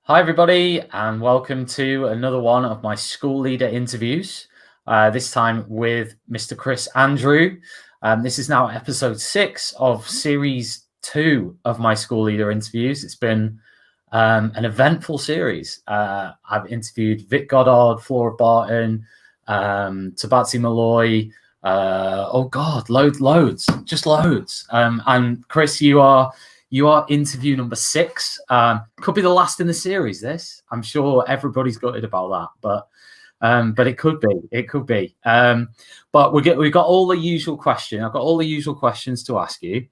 Hi, everybody, and welcome to another one of my school leader interviews, this time with Mr. Chris Andrew. This is now episode 6 of series 2 of my school leader interviews. It's been an eventful series. I've interviewed Vic Goddard, Flora Barton, Tabatsi Malloy, loads. And Chris, you are interview number 6. Could be the last in the series. This, I'm sure everybody's gutted about that, but it could be. But we've got all the usual questions. I've got all the usual questions to ask you,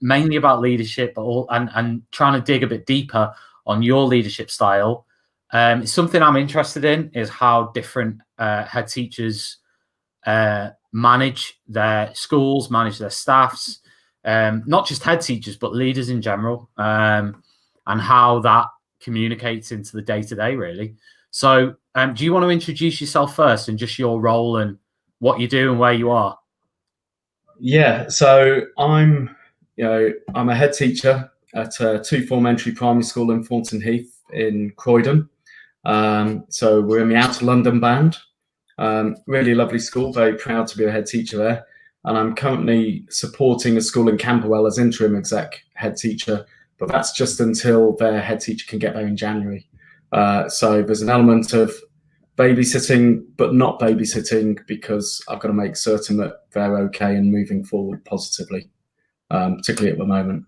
mainly about leadership, and trying to dig a bit deeper on your leadership style. It's something I'm interested in, is how different head teachers manage their schools, manage their staffs. Not just head teachers, but leaders in general, and how that communicates into the day-to-day, really. So do you want to introduce yourself first, and just your role and what you do and where you are? Yeah, so I'm a head teacher at a 2-form entry primary school in Thornton Heath in Croydon. So we're in the Outer London band. Really lovely school, very proud to be a head teacher there. And I'm currently supporting a school in Camberwell as interim exec head teacher, but that's just until their head teacher can get there in January. So there's an element of babysitting, but not babysitting, because I've got to make certain that they're okay and moving forward positively, particularly at the moment.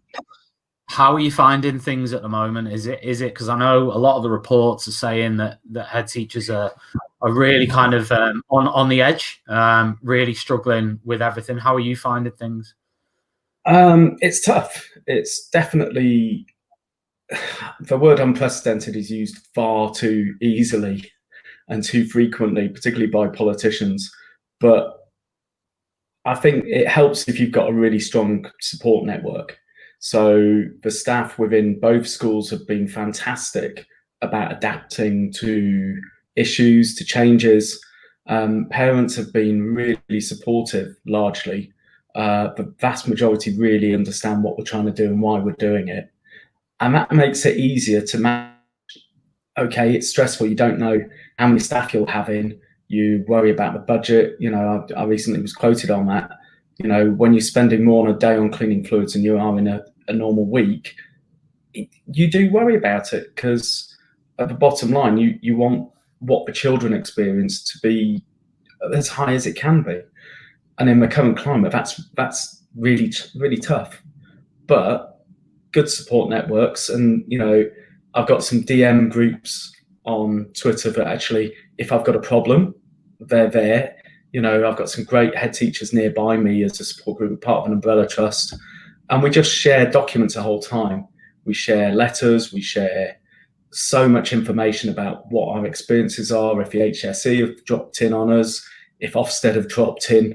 How are you finding things at the moment? Is it because I know a lot of the reports are saying that head teachers are really kind of on the edge, really struggling with everything. How are you finding things? It's tough. It's definitely, the word unprecedented is used far too easily and too frequently, particularly by politicians. But I think it helps if you've got a really strong support network. So the staff within both schools have been fantastic about adapting to issues, to changes. Parents have been really supportive, largely. The vast majority really understand what we're trying to do and why we're doing it. And that makes it easier to manage. Okay, it's stressful. You don't know how many staff you'll have in. You worry about the budget. I recently was quoted on that. When you're spending more on a day on cleaning fluids than you are in a normal week, you do worry about it, because at the bottom line, you want what the children experience to be as high as it can be. And in the current climate, that's really, really tough. But good support networks, and I've got some DM groups on Twitter that actually, if I've got a problem, they're there. I've got some great head teachers nearby me as a support group, part of an umbrella trust, and we just share documents the whole time. We share letters, we share so much information about what our experiences are, if the HSE have dropped in on us, if Ofsted have dropped in,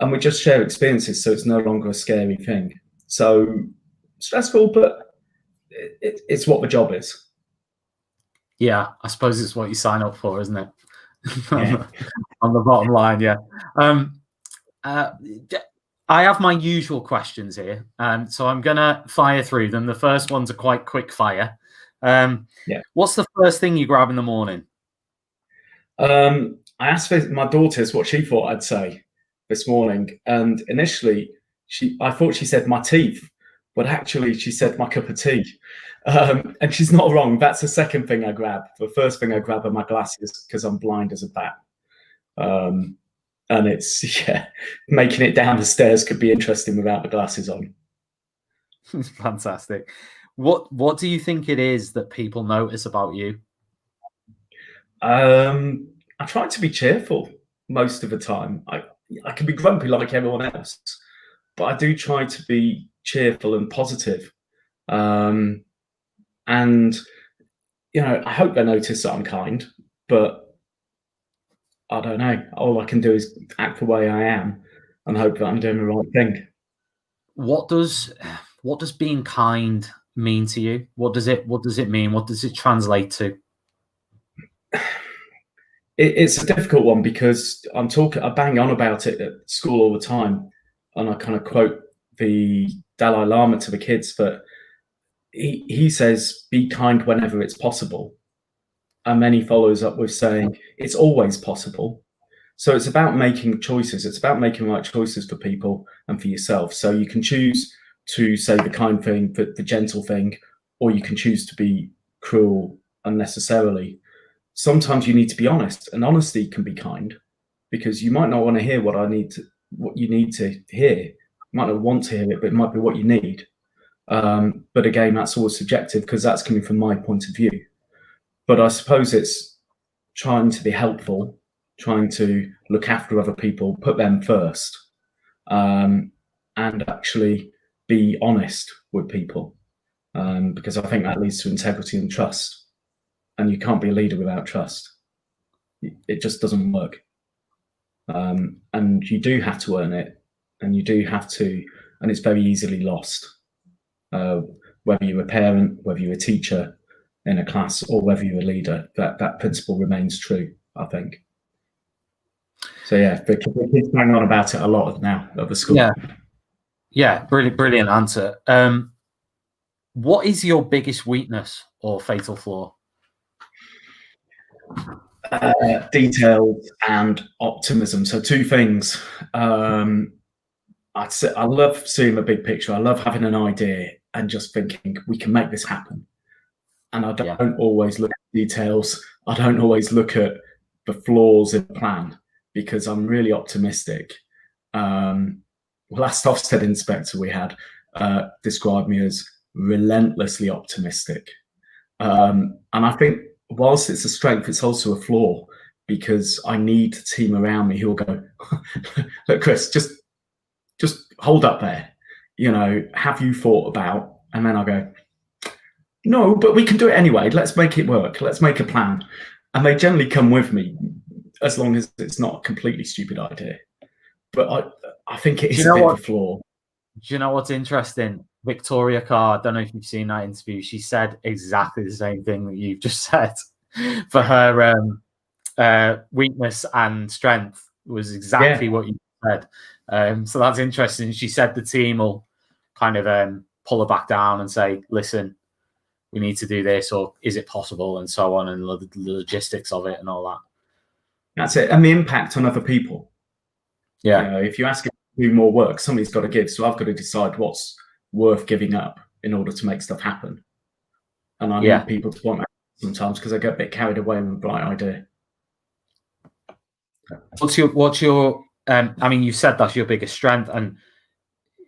and we just share experiences, so it's no longer a scary thing. So stressful, but it's what the job is. Yeah, I suppose it's what you sign up for, isn't it? Yeah. On the bottom line, yeah. I have my usual questions here, so I'm gonna fire through them. The first ones are quite quick fire. What's the first thing you grab in the morning? I asked my daughters what she thought I'd say this morning, and initially I thought she said my teeth, but actually she said my cup of tea. And she's not wrong. That's the second thing I grab. The first thing I grab are my glasses, because I'm blind as a bat. And it's, making it down the stairs could be interesting without the glasses on. Fantastic. What do you think it is that people notice about you? I try to be cheerful most of the time. I can be grumpy like everyone else, but I do try to be cheerful and positive. And I hope they notice that I'm kind, but I don't know. All I can do is act the way I am and hope that I'm doing the right thing. What does being kind mean to you? What does it mean? What does it translate to? It's a difficult one, because I bang on about it at school all the time, and I kind of quote the Dalai Lama to the kids that he says, be kind whenever it's possible. And then he follows up with saying, it's always possible. So it's about making choices. It's about making the right choices for people and for yourself. So you can choose to say the kind thing, the gentle thing, or you can choose to be cruel unnecessarily. Sometimes you need to be honest, and honesty can be kind, because you might not want to hear what you need to hear. You might not want to hear it, but it might be what you need. But again, that's always subjective, because that's coming from my point of view. But I suppose it's trying to be helpful, trying to look after other people, put them first, and actually be honest with people, because I think that leads to integrity and trust. And you can't be a leader without trust. It just doesn't work. And you do have to earn it, and you do have to, and it's very easily lost. Whether you're a parent, whether you're a teacher in a class, or whether you're a leader, that principle remains true, I think. So yeah, the kids hang on about it a lot now at the school. Yeah, brilliant answer. What is your biggest weakness or fatal flaw? Details and optimism. So two things. I'd say I love seeing the big picture. I love having an idea and just thinking we can make this happen. And I don't always look at details. I don't always look at the flaws in the plan, because I'm really optimistic. Last Ofsted inspector we had described me as relentlessly optimistic. And I think whilst it's a strength, it's also a flaw, because I need a team around me who will go, look, Chris, just hold up there. Have you thought about? And then I'll go, no, but we can do it anyway. Let's make it work. Let's make a plan. And they generally come with me, as long as it's not a completely stupid idea. But I think it is a bit of a flaw. Do you know what's interesting? Victoria Carr, I don't know if you've seen that interview. She said exactly the same thing that you've just said. For her weakness and strength was exactly what you said. So that's interesting. She said the team will kind of pull her back down and say, listen, we need to do this, or is it possible, and so on, and the logistics of it and all that. That's it. And the impact on other people. Yeah. If you ask them to do more work, somebody's got to give. So I've got to decide what's worth giving up in order to make stuff happen. And I need people to point out sometimes, because I get a bit carried away with a bright idea. What's your I mean, you said that's your biggest strength, and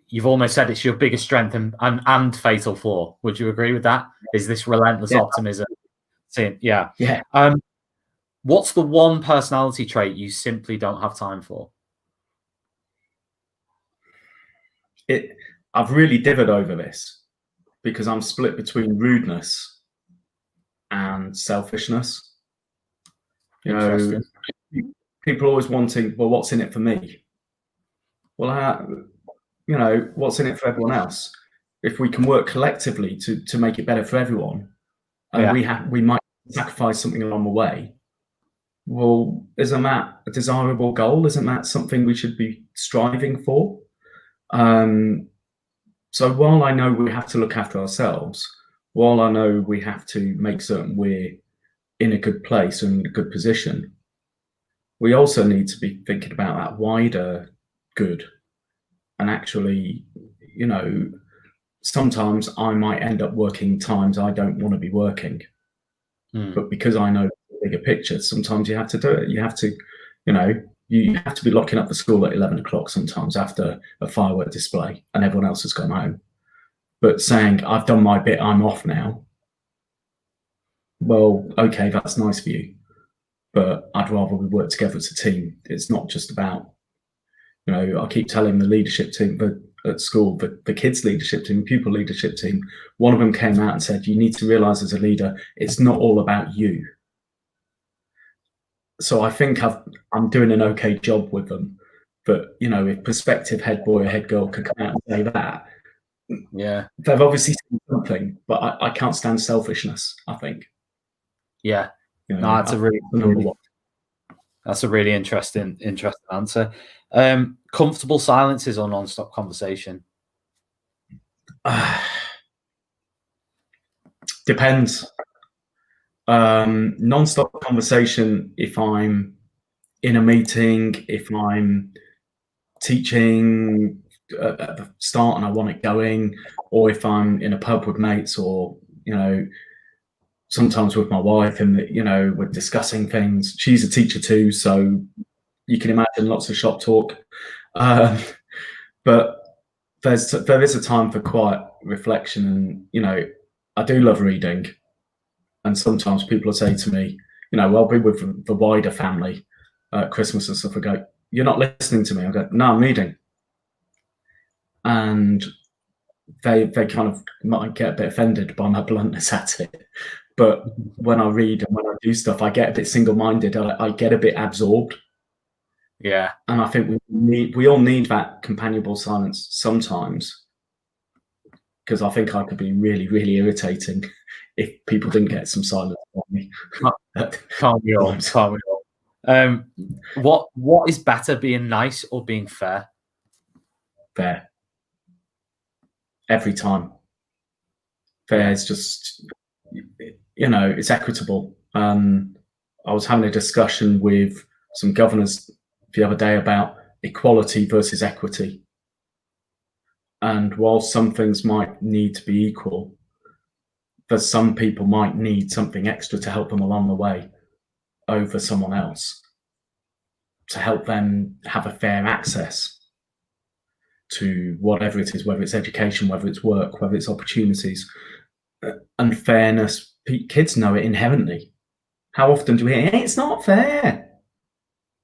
you've almost said it's your biggest strength and fatal flaw. Would you agree with that? Is this relentless optimism? Yeah. What's the one personality trait you simply don't have time for? I've really dithered over this, because I'm split between rudeness and selfishness. People are always wanting, well, what's in it for me? Well, what's in it for everyone else? If we can work collectively to make it better for everyone, and we might sacrifice something along the way. Well, isn't that a desirable goal? Isn't that something we should be striving for? So while I know we have to look after ourselves, while I know we have to make certain we're in a good place and in a good position, we also need to be thinking about that wider good. And actually, sometimes I might end up working times I don't want to be working. But because I know the bigger picture, sometimes you have to do it. You have to, you have to be locking up the school at 11 o'clock sometimes after a firework display and everyone else has gone home. But saying, I've done my bit, I'm off now. Well, okay, that's nice for you. But I'd rather we work together as a team. It's not just about, I keep telling the leadership team at school, the kids leadership team, pupil leadership team, one of them came out and said, you need to realize as a leader, it's not all about you. So I think I'm doing an okay job with them. But, if prospective head boy or head girl could come out and say that, they've obviously seen something, but I can't stand selfishness, I think. Yeah. No, that's that's a really interesting answer. Comfortable silences or non-stop conversation? Depends. Non-stop conversation if I'm in a meeting, if I'm teaching at the start and I want it going, or if I'm in a pub with mates, or sometimes with my wife, and we're discussing things. She's a teacher too, so you can imagine lots of shop talk. But there is a time for quiet reflection, and I do love reading. And sometimes people will say to me, I'll be with the wider family at Christmas and stuff. I go, "You're not listening to me." I go, "No, I'm reading." And they kind of might get a bit offended by my bluntness at it. But when I read and when I do stuff, I get a bit single-minded. I get a bit absorbed. Yeah. And I think we all need that companionable silence sometimes, because I think I could be really, really irritating if people didn't get some silence from me. Can't we all? What is better, being nice or being fair? Fair. Every time. Fair is just, it's equitable. I was having a discussion with some governors the other day about equality versus equity. And while some things might need to be equal, there's some people might need something extra to help them along the way over someone else, to help them have a fair access to whatever it is, whether it's education, whether it's work, whether it's opportunities. And fairness, kids know it inherently. How often do we hear, "Hey, it's not fair"?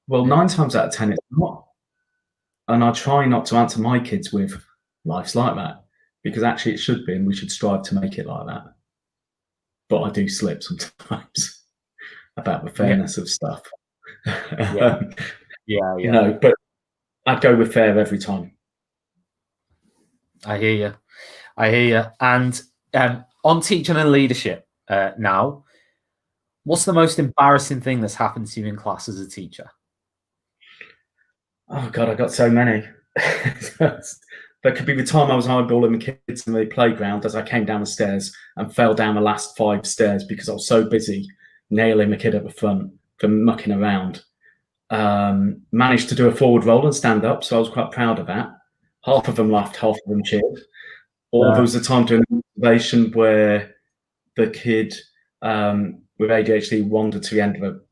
Well, 9 times out of 10, it's not. And I try not to answer my kids with, "Life's like that," because actually it should be, and we should strive to make it like that. But I do slip sometimes about the fairness of stuff. Yeah. But I'd go with fair every time. I hear you. And on teaching and leadership now, what's the most embarrassing thing that's happened to you in class as a teacher? Oh God, I got so many. There could be the time I was eyeballing the kids in the playground as I came down the stairs and fell down the last 5 stairs because I was so busy nailing the kid at the front for mucking around. Managed to do a forward roll and stand up, so I was quite proud of that. Half of them laughed, half of them cheered. Or there was a time during an observation where the kid with ADHD wandered to the end of the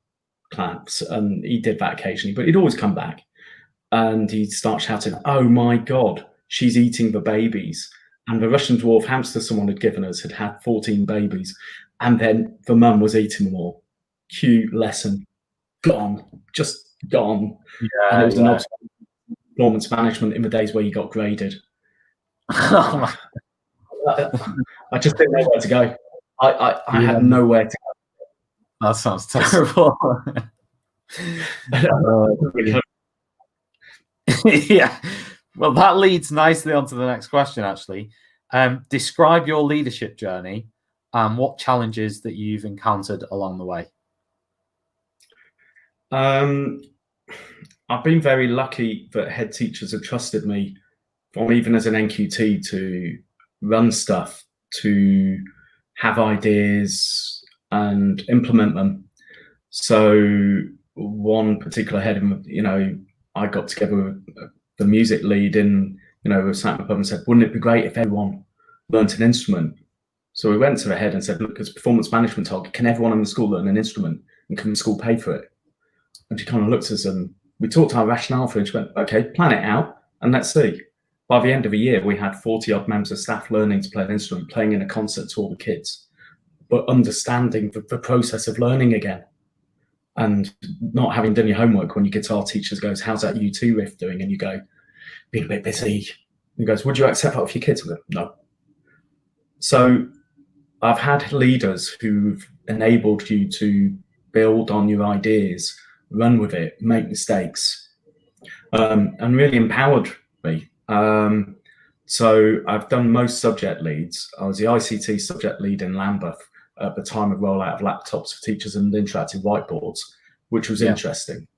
class, and he did that occasionally, but he'd always come back. And he'd start shouting, "Oh my God, she's eating the babies." And the Russian dwarf hamster someone had given us had 14 babies. And then the mum was eating them all. Cue lesson. Gone. Just gone. And it was an performance management in the days where you got graded. I just didn't know where to go. I had nowhere to go. That sounds terrible. Yeah. Well, that leads nicely onto the next question, actually. Describe your leadership journey and what challenges that you've encountered along the way. I've been very lucky that head teachers have trusted me, from even as an NQT, to run stuff, to have ideas and implement them. So one particular head, I got together with the music lead and, we sat in the pub and said, "Wouldn't it be great if everyone learnt an instrument?" So we went to the head and said, "Look, as performance management target, can everyone in the school learn an instrument, and can the school pay for it?" And she kind of looked at us and we talked our rationale for it, and she went, "Okay, plan it out and let's see." By the end of the year, we had 40 odd members of staff learning to play an instrument, playing in a concert to all the kids, but understanding the process of learning again. And not having done your homework when your guitar teacher goes, "How's that U2 riff doing?" And you go, "Been a bit busy." He goes, "Would you accept that with your kids?" I go, "No." So I've had leaders who've enabled you to build on your ideas, run with it, make mistakes, and really empowered me. So I've done most subject leads. I was the ICT subject lead in Lambeth at the time of rollout of laptops for teachers and interactive whiteboards, which was interesting,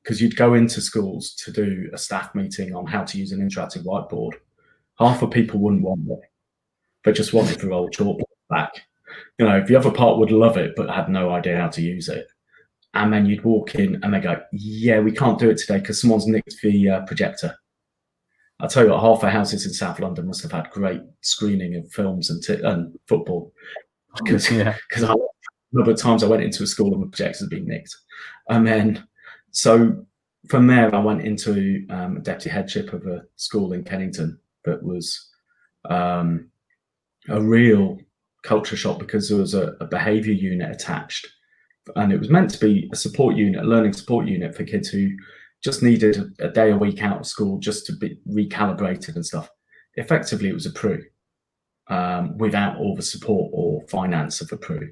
because you'd go into schools to do a staff meeting on how to use an interactive whiteboard. Half of people wouldn't want it. They just wanted the old chalkboard back. You know, the other part would love it, but had no idea how to use it. And then you'd walk in and they go, yeah, we can't do it today because someone's nicked the projector. I'll tell you what, half the houses in South London must have had great screening of films and football. Because a number of times I went into a school and the projectors had been nicked. And then, so from there, I went into a deputy headship of a school in Kennington that was a real culture shock because there was a behaviour unit attached. And it was meant to be a support unit, a learning support unit for kids who just needed a day a week out of school just to be recalibrated and stuff. Effectively, it was a PRU without all the support or finance of a PRU.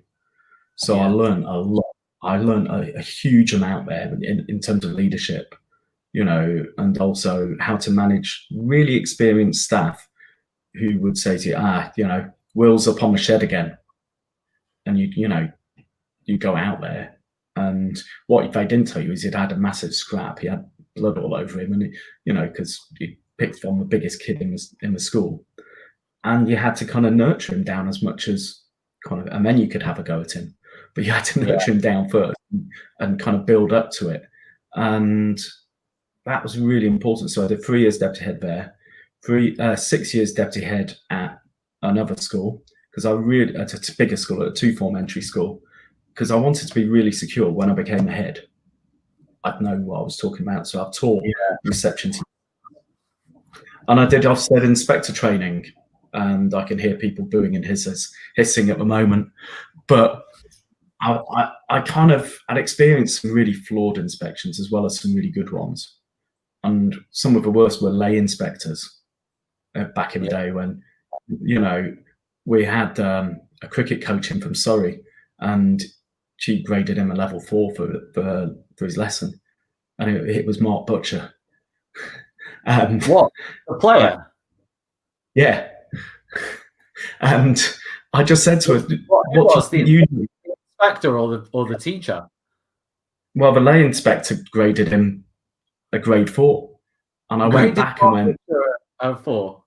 So I learned a lot. I learned a huge amount there in terms of leadership, you know, and also how to manage really experienced staff who would say to you, you know, Will's up on the shed again. And you go out there. And what they didn't tell you is he'd had a massive scrap. He had blood all over him, and you know, because he picked on the biggest kid in the school, and you had to kind of nurture him down as much as and then you could have a go at him, but you had to nurture him down first and kind of build up to it, and that was really important. So I did 3 years deputy head there, 6 years deputy head at another school because at a bigger school, at a 2-form entry school. Because I wanted to be really secure when I became a head. I'd know what I was talking about. So I've taught reception teams. And I did Ofsted inspector training, and I can hear people booing and hissing at the moment. But I kind of had experienced some really flawed inspections as well as some really good ones. And some of the worst were lay inspectors back in the day when, you know, we had a cricket coach in from Surrey, and she graded him a level 4 for his lesson, and it was Mark Butcher. What, a player? Yeah. And I just said to her, "What was the inspector or the teacher?" Well, the lay inspector graded him a grade 4, and I went back and went, a 4.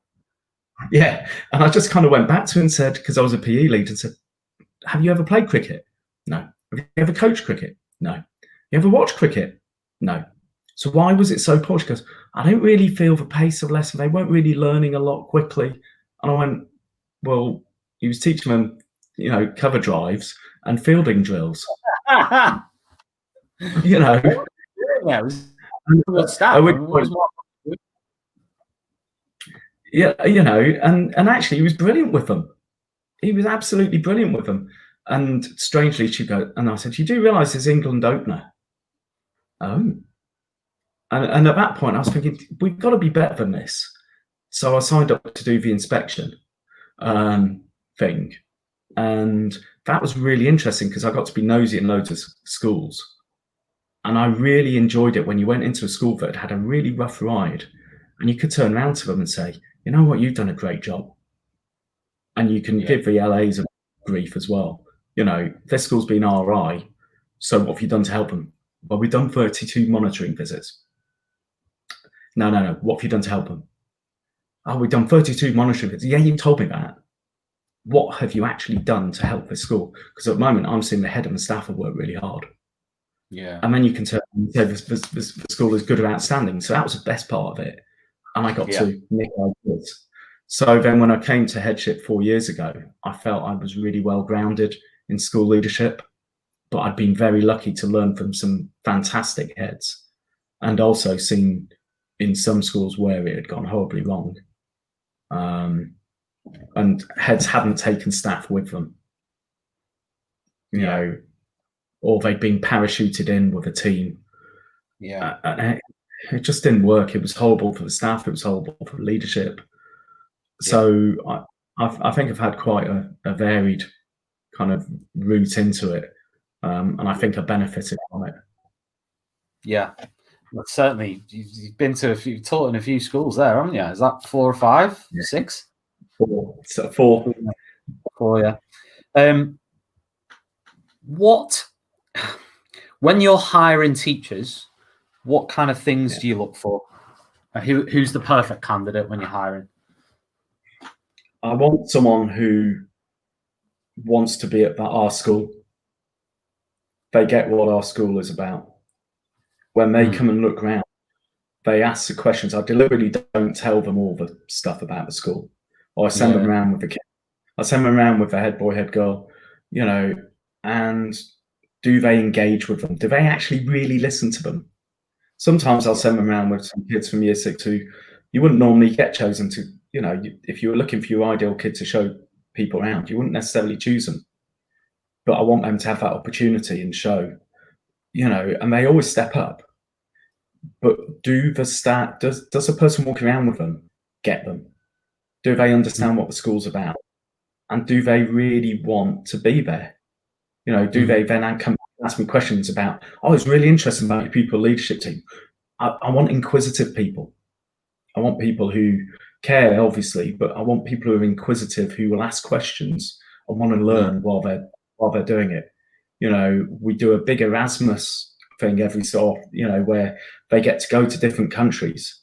Yeah, and I just kind of went back to her and said, because I was a PE lead, and said, "Have you ever played cricket? No. Have you ever coached cricket? No. You ever watched cricket? No. So why was it so poor?" She goes, "I don't really feel the pace of lesson. They weren't really learning a lot quickly." And I went, "Well, he was teaching them, you know, cover drives and fielding drills." You know. Yeah, it was good stuff. Yeah, you know, and actually he was brilliant with them. He was absolutely brilliant with them. And strangely, she'd go, and I said, "You do realise there's England opener?" Oh. And at that point, I was thinking, we've got to be better than this. So I signed up to do the inspection thing. And that was really interesting because I got to be nosy in loads of schools. And I really enjoyed it when you went into a school that had a really rough ride and you could turn around to them and say, "You know what, you've done a great job." And you can give the LAs a grief as well. You know, this school's been RI, so what have you done to help them? Well, we've done 32 monitoring visits. No. What have you done to help them? Oh, we've done 32 monitoring visits. Yeah, you told me that. What have you actually done to help this school? Because at the moment, I'm seeing the head and the staff have worked really hard. Yeah. And then you can say the school is good or outstanding. So that was the best part of it. And I got to nick ideas. So then when I came to headship 4 years ago, I felt I was really well grounded in school leadership, but I'd been very lucky to learn from some fantastic heads and also seen in some schools where it had gone horribly wrong. And heads hadn't taken staff with them, you know, or they'd been parachuted in with a team. Yeah. And it just didn't work. It was horrible for the staff. It was horrible for the leadership. So I think I've had quite a varied kind of route into it. And I think I benefited from it. Yeah. But certainly you've been to taught in a few schools there, haven't you? Is that 4 or 5, 6? 4. So 4. 4, yeah. When you're hiring teachers, what kind of things do you look for? Who's the perfect candidate when you're hiring? I want someone who wants to be at our school. They get what our school is about. When they come and look around, they ask the questions. I deliberately don't tell them all the stuff about the school, or I send them around with the kids. I send them around with the head boy, head girl, you know, and do they engage with them? Do they actually really listen to them? Sometimes I'll send them around with some kids from year 6 who you wouldn't normally get chosen to, you know, if you were looking for your ideal kid to show people around, you wouldn't necessarily choose them. But I want them to have that opportunity and show, you know, and they always step up. But does a person walking around with them get them? Do they understand what the school's about? And do they really want to be there? You know, do they then come and ask me questions about, oh, it's really interesting about your pupil leadership team. I want inquisitive people. I want people who care, obviously, but I want people who are inquisitive, who will ask questions and want to learn while they're doing it. You know, we do a big Erasmus thing every so often, you know, where they get to go to different countries.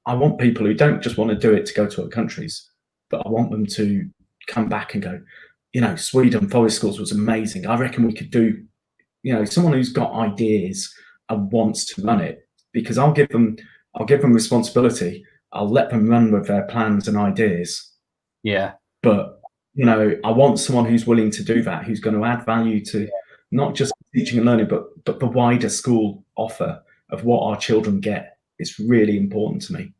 I want people who don't just want to do it to go to other countries, but I want them to come back and go, you know, Sweden Forest Schools was amazing. I reckon we could do, you know, someone who's got ideas and wants to run it, because I'll give them responsibility. I'll let them run with their plans and ideas. Yeah. But, you know, I want someone who's willing to do that, who's going to add value to not just teaching and learning, but the wider school offer of what our children get. It's really important to me.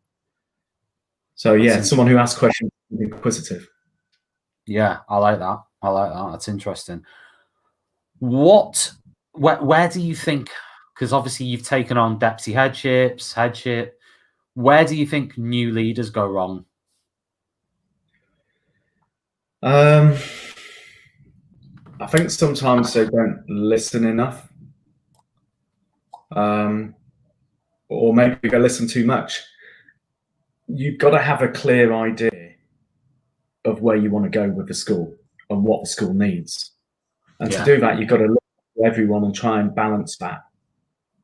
So yeah, someone who asks questions, inquisitive. Yeah, I like that. I like that. That's interesting. Where do you think, because obviously you've taken on deputy headship. Where do you think new leaders go wrong? I think sometimes they don't listen enough. Or maybe they listen too much. You've got to have a clear idea of where you want to go with the school and what the school needs. And to do that, you've got to look at everyone and try and balance that.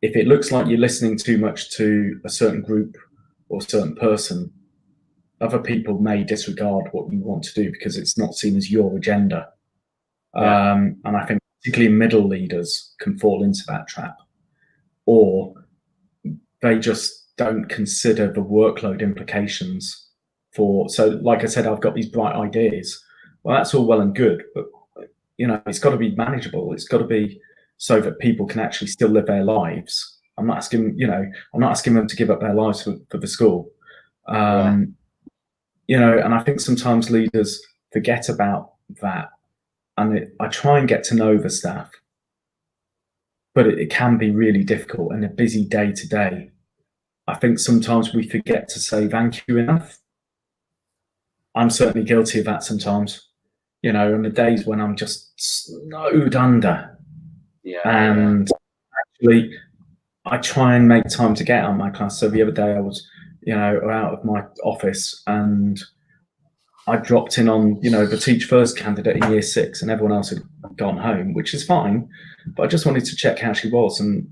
If it looks like you're listening too much to a certain group or a certain person, other people may disregard what you want to do because it's not seen as your agenda. And I think particularly middle leaders can fall into that trap, or they just don't consider the workload implications so like I said, I've got these bright ideas. Well, that's all well and good, but you know, it's got to be manageable. It's got to be so that people can actually still live their lives. I'm not asking them to give up their lives for the school. You know, and I think sometimes leaders forget about that. And I try and get to know the staff, but it can be really difficult in a busy day to day. I think sometimes we forget to say thank you enough. I'm certainly guilty of that sometimes, you know, on the days when I'm just snowed under. Actually, I try and make time to get out of my class. So the other day I was, you know, out of my office and I dropped in on, you know, the Teach First candidate in year 6 and everyone else had gone home, which is fine. But I just wanted to check how she was. And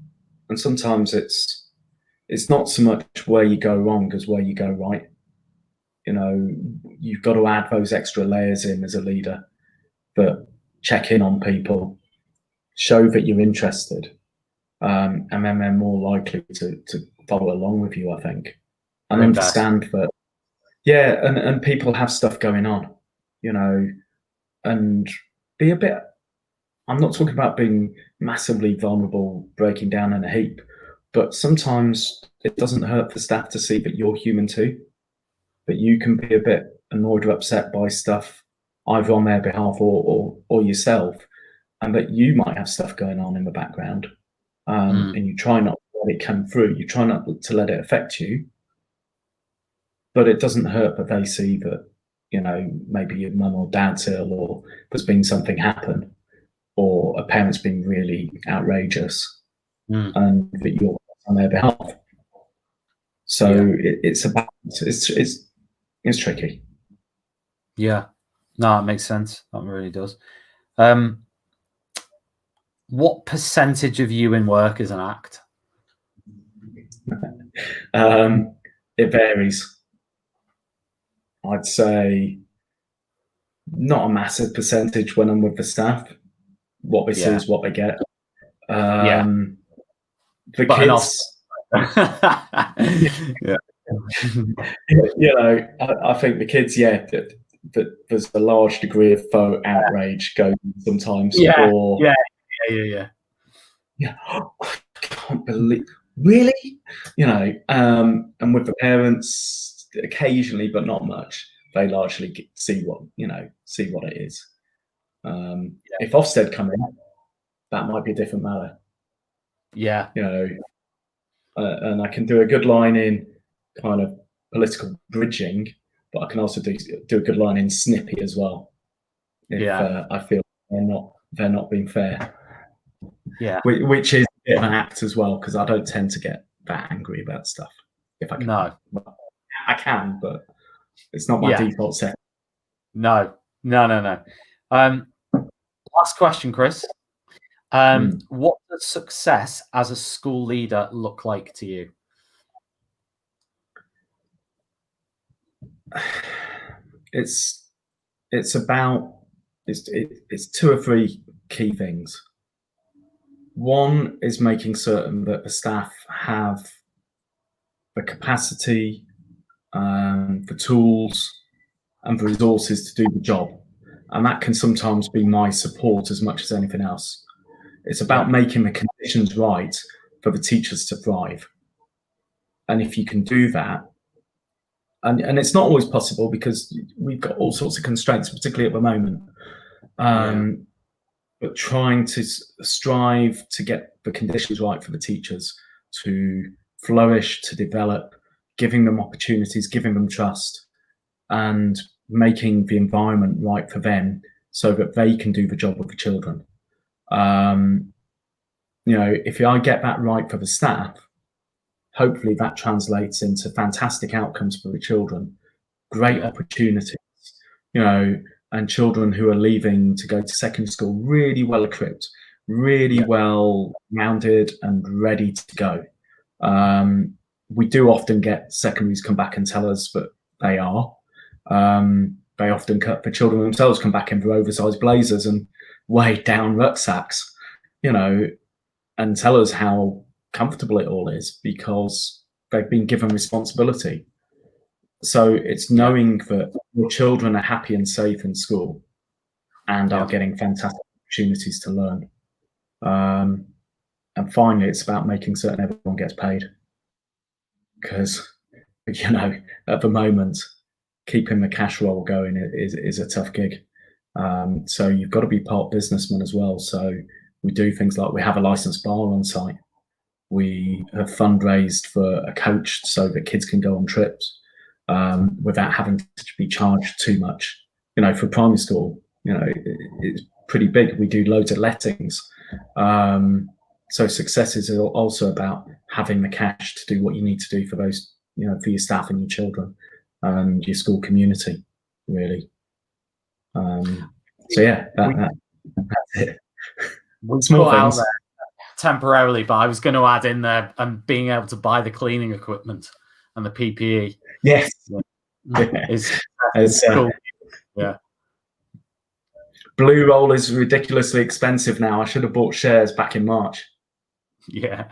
sometimes it's not so much where you go wrong as where you go right. You know, you've got to add those extra layers in as a leader, that check in on people, show that you're interested, and then they're more likely to follow along with you, I think, and understand that, and people have stuff going on, you know, and be a bit, I'm not talking about being massively vulnerable, breaking down in a heap, but sometimes it doesn't hurt for staff to see that you're human too, that you can be a bit annoyed or upset by stuff either on their behalf or yourself, and that you might have stuff going on in the background, and you try not to let it come through. You try not to let it affect you, but it doesn't hurt that they see that, you know, maybe your mum or dad's ill, or there's been something happen, or a parent's been really outrageous, and that you're on their behalf. So it's about it's tricky. Yeah, no, it makes sense. That really does. What percentage of you in work is an act? It varies. I'd say not a massive percentage when I'm with the staff. What they see is what they get. The kids, I think the kids, that there's a large degree of faux outrage going sometimes. Yeah, I can't believe, really, and with the parents occasionally, but not much. They largely see what it is. If Ofsted come in, that might be a different matter. Yeah. And I can do a good line in kind of political bridging, but I can also do a good line in snippy as well. If I feel they're not being fair. Yeah. Which is a bit of an act as well, because I don't tend to get that angry about stuff. If I can. No. I can, but it's not my default setting. No. Last question, Chris. What does success as a school leader look like to you? It's two or three key things. One is making certain that the staff have the capacity, the tools, and the resources to do the job. And that can sometimes be my support as much as anything else. It's about making the conditions right for the teachers to thrive. And if you can do that, and it's not always possible because we've got all sorts of constraints, particularly at the moment, but trying to strive to get the conditions right for the teachers to flourish, to develop, giving them opportunities, giving them trust, and making the environment right for them so that they can do the job with the children. If I get that right for the staff, hopefully that translates into fantastic outcomes for the children, great opportunities, and children who are leaving to go to secondary school really well equipped, really well rounded and ready to go. We do often get secondaries come back and tell us that they are. They often the children themselves come back in their oversized blazers and weighed down rucksacks, and tell us how comfortable it all is because they've been given responsibility. So it's knowing that your children are happy and safe in school and are getting fantastic opportunities to learn. And finally, it's about making certain everyone gets paid. Because, at the moment, keeping the cash roll going is a tough gig. So you've got to be part businessman as well. So we do things like we have a licensed bar on site. We have fundraised for a coach so that kids can go on trips without having to be charged too much. For primary school, it's pretty big. We do loads of lettings. So success is also about having the cash to do what you need to do for those, for your staff and your children and your school community, really. That's it. Small things. There temporarily, but I was going to add in there and being able to buy the cleaning equipment and the PPE. Yes. Is cool. Blue Roll is ridiculously expensive now. I should have bought shares back in March. Yeah.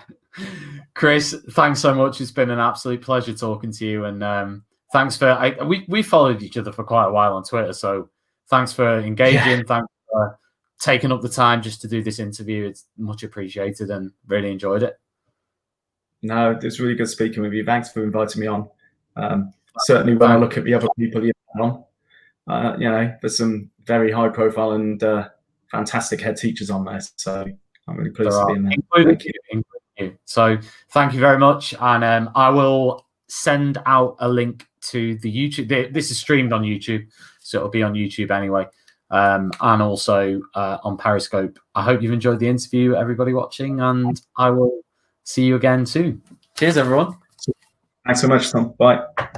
Chris, thanks so much. It's been an absolute pleasure talking to you. And thanks for, we followed each other for quite a while on Twitter. So thanks for engaging. Thanks for taking up the time just to do this interview. It's much appreciated and really enjoyed it. No, it's really good speaking with you. Thanks for inviting me on. Certainly when I look at the other people you've had on, there's some very high profile and fantastic head teachers on there. So I'm really pleased to be in there. Including you. So thank you very much. And I will send out a link to the YouTube. This is streamed on YouTube, so it'll be on YouTube anyway. And also on Periscope. I hope you've enjoyed the interview, everybody watching, and I will see you again soon. Cheers, everyone. Thanks so much, Tom. Bye.